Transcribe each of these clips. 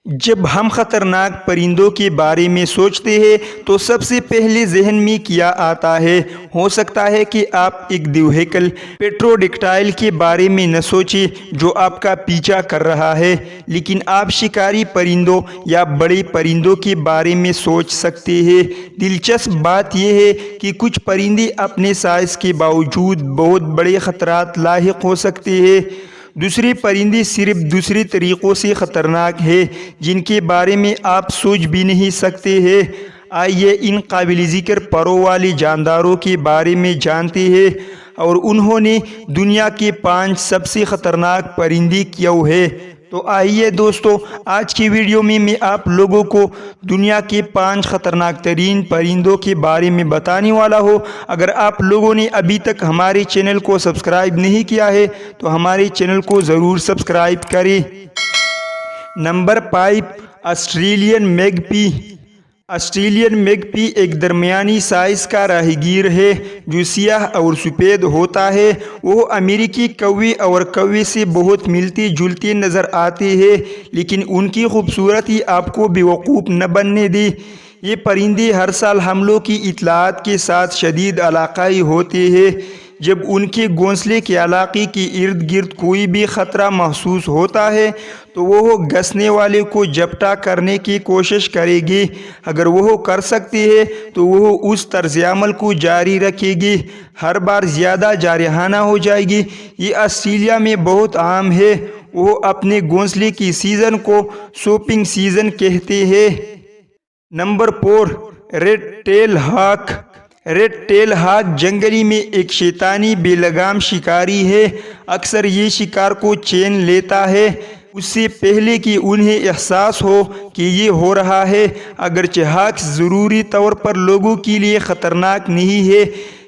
जब हम ख़तरनाक परिंदों के बारे में सोचते हैं तो सबसे पहले जहन में क्या आता है। हो सकता है कि आप एक द्विहेकल पेट्रोडिक्टाइल के बारे में न सोचें जो आपका पीछा कर रहा है, लेकिन आप शिकारी परिंदों या बड़े परिंदों के बारे में सोच सकते हैं। दिलचस्प बात यह है कि कुछ परिंदे अपने साइज़ के बावजूद बहुत बड़े ख़तरात लाहिक हो सकते हैं। दूसरे परिंदे सिर्फ दूसरे तरीक़ों से ख़तरनाक हैं जिनके बारे में आप सोच भी नहीं सकते हैं। आइए इन काबिल ज़िक्र परों वाले जानदारों के बारे में जानते हैं और उन्होंने दुनिया के 5 सबसे ख़तरनाक परिंदे क्यों हैं। तो आइए दोस्तों, आज की वीडियो में मैं आप लोगों को दुनिया के 5 ख़तरनाक तरीन परिंदों के बारे में बताने वाला हूँ। अगर आप लोगों ने अभी तक हमारे चैनल को सब्सक्राइब नहीं किया है तो हमारे चैनल को ज़रूर सब्सक्राइब करें। Number 5, Australian magpie. Australian magpie एक दरमियानी साइज़ का राहगीर है जो सियाह और सफ़ेद होता है। वो अमेरिकी कौवे और कौवे से बहुत मिलते जुलते नज़र आते हैं, लेकिन उनकी खूबसूरती आपको बेवकूफ़ न बनने दे। ये परिंदे हर साल हमलों की इत्तलात के साथ शदीद इलाक़ाई होते हैं। जब उनके घोंसले के इलाके के इर्द गिर्द कोई भी ख़तरा महसूस होता है तो वो गसने वाले को जब्ता करने की कोशिश करेगी। अगर वो कर सकती है तो वो उस तर्ज़-ए-अमल को जारी रखेगी, हर बार ज़्यादा जारहाना हो जाएगी। ये ऑस्ट्रेलिया में बहुत आम है। वो अपने घोंसले की सीज़न को शॉपिंग सीज़न कहते हैं। Number 4, red tail hawk. Red tail hawk जंगली में एक शैतानी बेलगाम शिकारी है। अक्सर ये शिकार को चैन लेता है उससे पहले कि उन्हें एहसास हो कि ये हो रहा है। अगरचे हॉक्स ज़रूरी तौर पर लोगों के लिए ख़तरनाक नहीं है,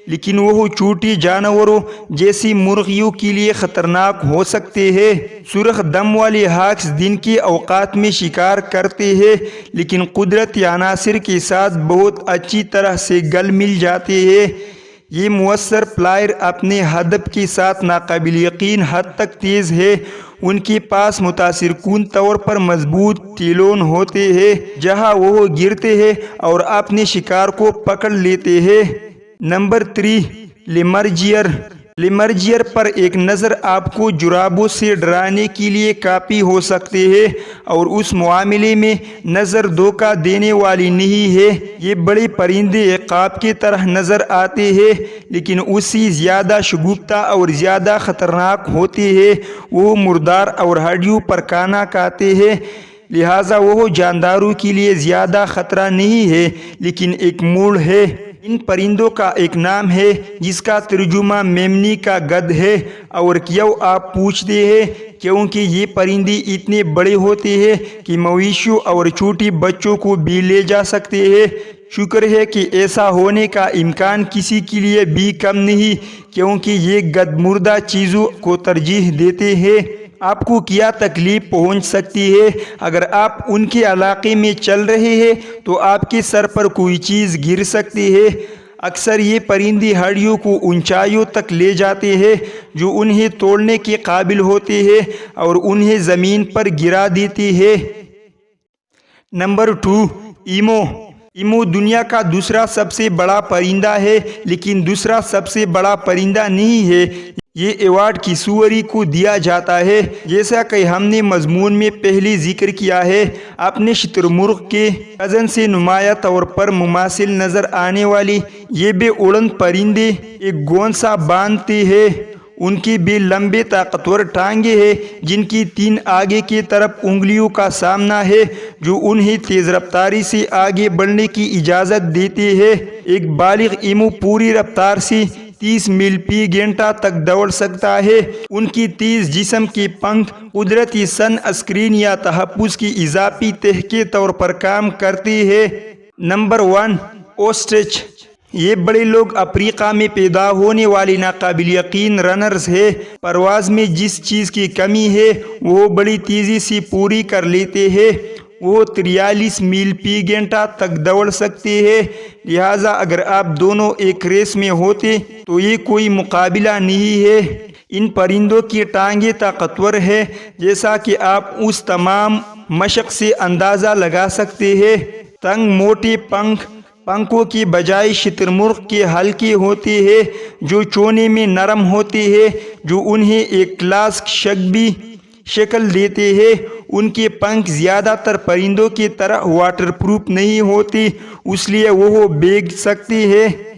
लेकिन वो छोटे जानवरों जैसी मुर्गियों के लिए ख़तरनाक हो सकते हैं। सुर्ख दम वाले हॉक्स दिन के औकात में शिकार करते हैं, लेकिन कुदरती अनासिर के साथ बहुत अच्छी तरह से गल मिल जाते हैं। ये मुअस्सर फ्लायर अपने हदफ के साथ नाकाबिल यकीन हद तक तेज़ है। उनके पास मुतासिर कुन तौर पर मजबूत टेलोन होते हैं जहां वो गिरते हैं और अपने शिकार को पकड़ लेते हैं। नंबर 3, लेमर्जियर। लेमर्जियर पर एक नज़र आपको जुराबों से डराने के लिए काफ़ी हो सकते हैं और उस मामले में नज़र धोखा देने वाली नहीं है। ये बड़े परिंदे इक़ाब की तरह नज़र आते हैं, लेकिन उससे ज़्यादा शगुफ्ता और ज़्यादा ख़तरनाक होते हैं। वो मुर्दार और हड्डियों पर खाना खाते हैं, लिहाजा वो जानदारों के लिए ज़्यादा ख़तरा नहीं है, लेकिन एक मूल है। इन परिंदों का एक नाम है जिसका तर्जुमा मेमनी का गध है। और क्यों आप पूछते हैं? क्योंकि ये परिंदे इतने बड़े होते हैं कि मवेशियों और छोटे बच्चों को भी ले जा सकते हैं। शुक्र है कि ऐसा होने का इम्कान किसी के लिए भी कम नहीं, क्योंकि ये गध मुर्दा चीज़ों को तरजीह देते हैं। आपको क्या तकलीफ पहुंच सकती है? अगर आप उनके इलाके में चल रहे हैं तो आपके सर पर कोई चीज़ गिर सकती है। अक्सर ये परिंदे हड्डियों को ऊंचाइयों तक ले जाते हैं जो उन्हें तोड़ने के काबिल होते हैं और उन्हें ज़मीन पर गिरा देते हैं। नंबर 2, ईमू। ईमू दुनिया का दूसरा सबसे बड़ा परिंदा है, लेकिन दूसरा सबसे बड़ा परिंदा नहीं है। ये अवार्ड किशोरी को दिया जाता है। जैसा कि हमने मजमून में पहले जिक्र किया है, अपने शुतुरमुर्ग के कज़न से नुमाया तौर पर मुमासिल नज़र आने वाली ये बेउड़न परिंदे एक गोंसा बांधते हैं। उनके भी लंबे ताकतवर टांगे हैं जिनकी 3 आगे की तरफ उंगलियों का सामना है जो उन्हें तेज़ रफ्तारी से आगे बढ़ने की इजाज़त देते हैं। एक बालिग ईमू पूरी रफ्तार से 30 मील फी घंटा तक दौड़ सकता है। उनकी तेज़ जिस्म के पंख कुदरती सन स्क्रीन या तहफ़्फ़ुज़ की इजाफी तह के तौर पर काम करते हैं। Number 1, ostrich. ये बड़े लोग अफ्रीका में पैदा होने वाले नाकाबिल यकीन रनर्स है। परवाज़ में जिस चीज़ की कमी है वो बड़ी तेज़ी से पूरी कर लेते हैं। वो 43 मील फी घंटा तक दौड़ सकते हैं। लिहाजा अगर आप दोनों एक रेस में होते तो ये कोई मुकाबला नहीं है। इन परिंदों की टांगें ताकतवर है, जैसा कि आप उस तमाम मशक से अंदाज़ा लगा सकते हैं। तंग मोटे पंखों की बजाय शुतुरमुर्ग के हल्के होते हैं, जो चोने में नरम होते हैं, जो उन्हें एक क्लास शक्ल देते हैं। उनके पंख ज़्यादातर परिंदों की तरह वाटर प्रूफ नहीं होते, इसलिए वो भीग सकते हैं।